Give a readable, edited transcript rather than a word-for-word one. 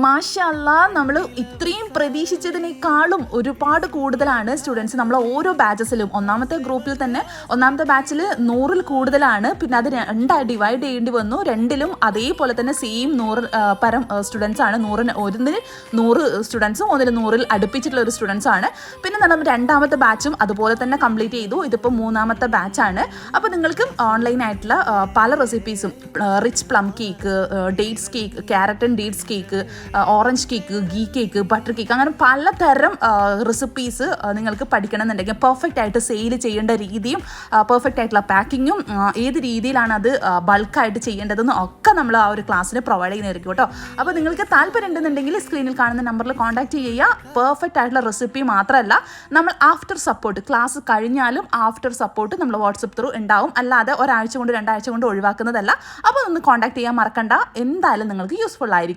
മാഷാല്ലാ, നമ്മൾ ഇത്രയും പ്രതീക്ഷിച്ചതിനേക്കാളും ഒരുപാട് കൂടുതലാണ് സ്റ്റുഡൻസ് നമ്മൾ ഓരോ ബാച്ചസിലും. ഒന്നാമത്തെ ഗ്രൂപ്പിൽ തന്നെ ഒന്നാമത്തെ ബാച്ചിൽ 100-ൽ കൂടുതലാണ്. പിന്നെ അത് രണ്ടായി ഡിവൈഡ് ചെയ്യേണ്ടി വന്നു. രണ്ടിലും അതേപോലെ തന്നെ സെയിം 100 പരം സ്റ്റുഡൻസ് ആണ്. 100 സ്റ്റുഡൻസും 100-ൽ അടുപ്പിച്ചിട്ടുള്ള ഒരു സ്റ്റുഡൻസ് ആണ്. പിന്നെ നമ്മൾ രണ്ടാമത്തെ ബാച്ചും അതുപോലെ തന്നെ കംപ്ലീറ്റ് ചെയ്തു. ഇതിപ്പോൾ 3-ാമത്തെ ബാച്ചാണ്. അപ്പോൾ നിങ്ങൾക്ക് ഓൺലൈനായിട്ടുള്ള പല റെസിപ്പീസും, rich plum cake, dates cake, carrot and dates cake, orange cake, ghee cake, butter cake, അങ്ങനെ പലതരം റെസിപ്പീസ് നിങ്ങൾക്ക് പഠിക്കണമെന്നുണ്ടെങ്കിൽ പെർഫെക്റ്റ് ആയിട്ട് സെയിൽ ചെയ്യേണ്ട രീതിയും പെർഫെക്റ്റ് ആയിട്ടുള്ള പാക്കിങ്ങും ഏത് രീതിയിലാണ് അത് ബൾക്കായിട്ട് ചെയ്യേണ്ടതെന്നും ഒക്കെ നമ്മൾ ആ ഒരു ക്ലാസ്സിന് പ്രൊവൈഡ് ചെയ്യുന്നതായിരിക്കും കേട്ടോ. അപ്പോൾ നിങ്ങൾക്ക് താല്പര്യം ഉണ്ടെന്നുണ്ടെങ്കിൽ സ്ക്രീനിൽ കാണുന്ന നമ്പറിൽ കോൺടാക്ട് ചെയ്യുക. പെർഫെക്റ്റ് ആയിട്ടുള്ള റെസിപ്പി മാത്രമല്ല, നമ്മൾ ആഫ്റ്റർ സപ്പോർട്ട്, ക്ലാസ് കഴിഞ്ഞാലും ആഫ്റ്റർ സപ്പോർട്ട് നമ്മൾ വാട്സപ്പ് ത്രൂ ഉണ്ടാവും. അല്ലാതെ ഒരാഴ്ച കൊണ്ട് 2 ആഴ്ച കൊണ്ട് ഒഴിവാക്കുന്നതല്ല. അപ്പോൾ ഒന്ന് കോൺടാക്ട് ചെയ്യാൻ മറക്കണ്ട. എന്തായാലും നിങ്ങൾക്ക് യൂസ്ഫുൾ ആയിരിക്കും.